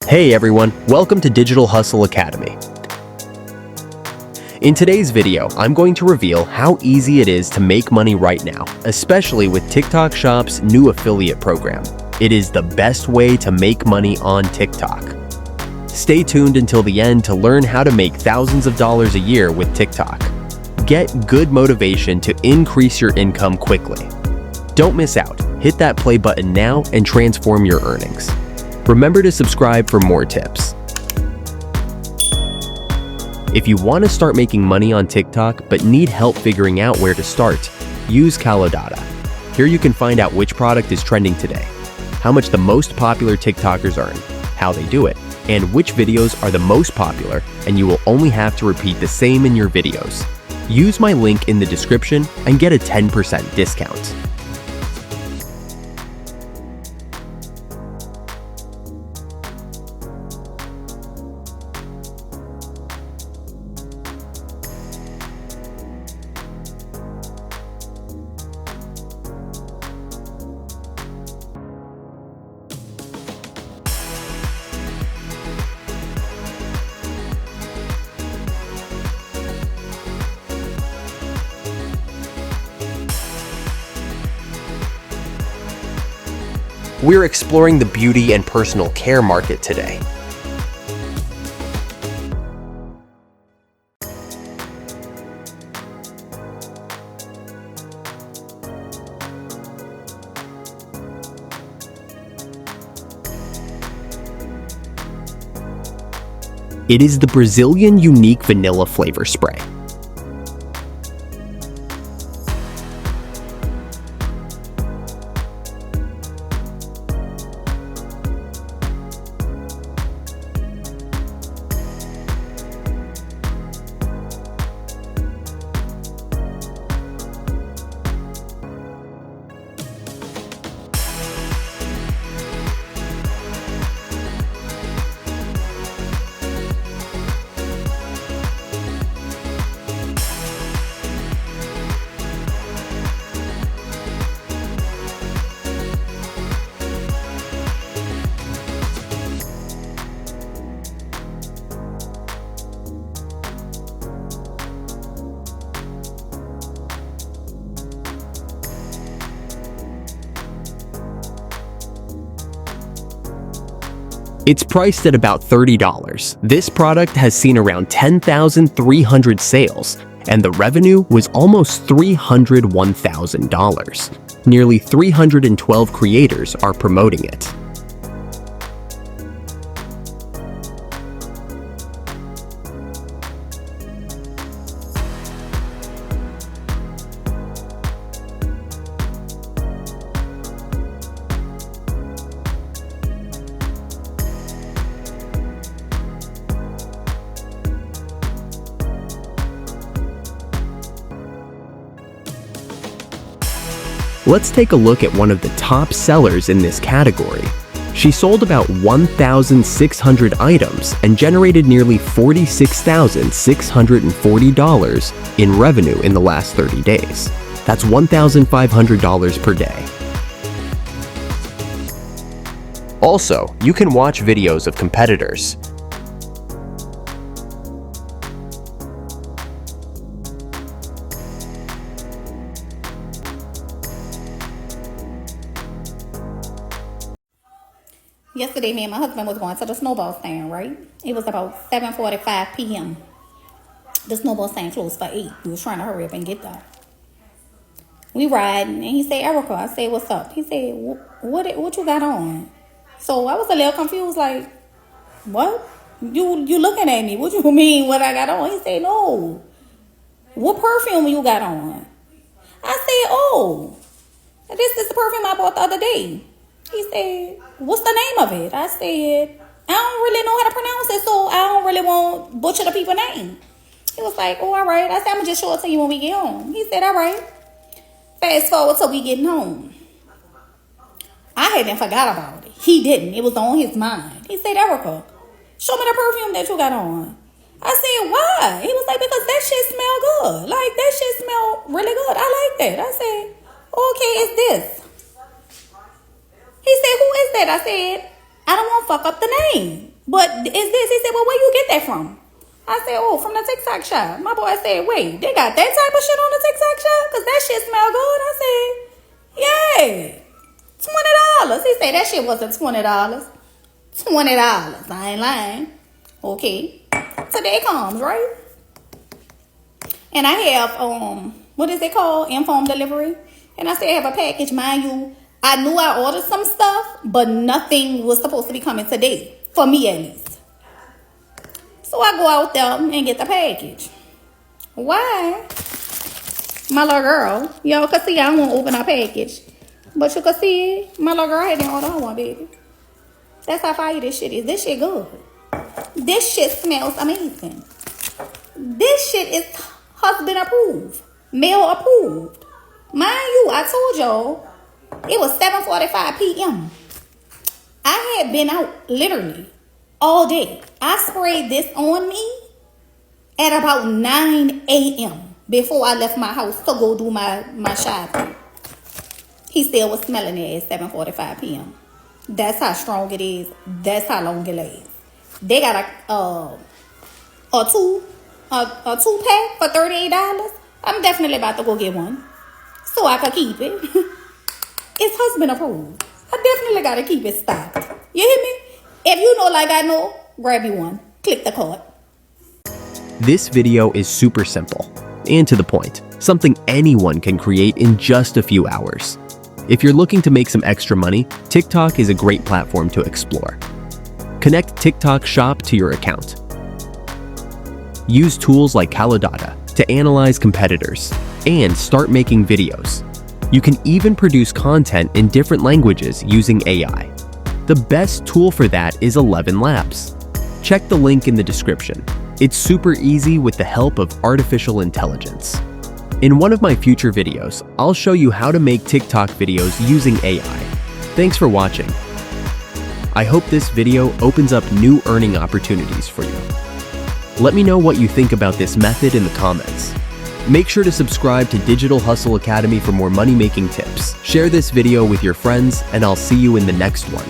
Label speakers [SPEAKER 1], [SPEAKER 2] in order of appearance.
[SPEAKER 1] Hey everyone, welcome to Digital Hustle Academy. In today's video, I'm going to reveal how easy it is to make money right now, especially with TikTok Shop's new affiliate program. It is the best way to make money on TikTok. Stay tuned until the end to learn how to make thousands of dollars a year with TikTok. Get good motivation to increase your income quickly. Don't miss out. Hit that play button now and transform your earnings. Remember to subscribe for more tips. If you want to start making money on TikTok but need help figuring out where to start, use Calodata. Here you can find out which product is trending today, how much the most popular TikTokers earn, how they do it, and which videos are the most popular, and you will only have to repeat the same in your videos. Use my link in the description and get a 10% discount. We're exploring the beauty and personal care market today. It is the Brazilian unique vanilla flavor spray. It's priced at about $30. This product has seen around 10,300 sales, and the revenue was almost $301,000. Nearly 312 creators are promoting it. Let's take a look at one of the top sellers in this category. She sold about 1,600 items and generated nearly $46,640 in revenue in the last 30 days. That's $1,500 per day. Also, you can watch videos of competitors.
[SPEAKER 2] Yesterday, me and my husband was going to the snowball stand, right? It was about 7:45 p.m. The snowball stand closed for 8. We was trying to hurry up and get there. We riding, and he said, Erica, I said, what's up? He said, what you got on? So I was a little confused, like, what? You looking at me? What you mean what I got on? He said, no. What perfume you got on? I said, oh, this is the perfume I bought the other day. He said, what's the name of it? I said, I don't really know how to pronounce it, so I don't really want to butcher the people's name. He was like, oh, all right. I said, I'm going to just show it to you when we get home. He said, all right. Fast forward till we getting home. I hadn't forgot about it. He didn't. It was on his mind. He said, Erica, show me the perfume that you got on. I said, why? He was like, because that shit smell good. Like, that shit smell really good. I like that. I said, okay, it's this. He said, who is that? I said, I don't want to fuck up the name. But is this? He said, well, where you get that from? I said, oh, from the TikTok shop. My boy said, wait, they got that type of shit on the TikTok shop? Because that shit smell good. I said, yeah, $20. He said that shit wasn't $20. $20. I ain't lying. Okay. Today comes, right? And I have, what is it called? Informed delivery. And I said, I have a package. Mind you, I knew I ordered some stuff, but nothing was supposed to be coming today. For me, at least. So I go out there and get the package. Why? My little girl, y'all can see I won't open her package. But you can see, my little girl didn't order her one, baby. That's how fire this shit is. This shit good. This shit smells amazing. This shit is husband approved. Male approved. Mind you, I told y'all, it was 7:45 p.m. I had been out literally all day. I sprayed this on me at about 9 a.m. before I left my house to go do my shopping. He still was smelling it at 7:45 p.m. That's how strong it is. That's how long it lasts. They got a two-pack for $38. I'm definitely about to go get one so I can keep it. It's husband approved. I definitely got to keep it stocked. You hear me? If you know like I know, grab you one. Click the card.
[SPEAKER 1] This video is super simple and to the point, something anyone can create in just a few hours. If you're looking to make some extra money, TikTok is a great platform to explore. Connect TikTok Shop to your account. Use tools like Calodata to analyze competitors and start making videos. You can even produce content in different languages using AI. The best tool for that is 11 Labs. Check the link in the description. It's super easy with the help of artificial intelligence. In one of my future videos, I'll show you how to make TikTok videos using AI. Thanks for watching. I hope this video opens up new earning opportunities for you. Let me know what you think about this method in the comments. Make sure to subscribe to Digital Hustle Academy for more money-making tips. Share this video with your friends, and I'll see you in the next one.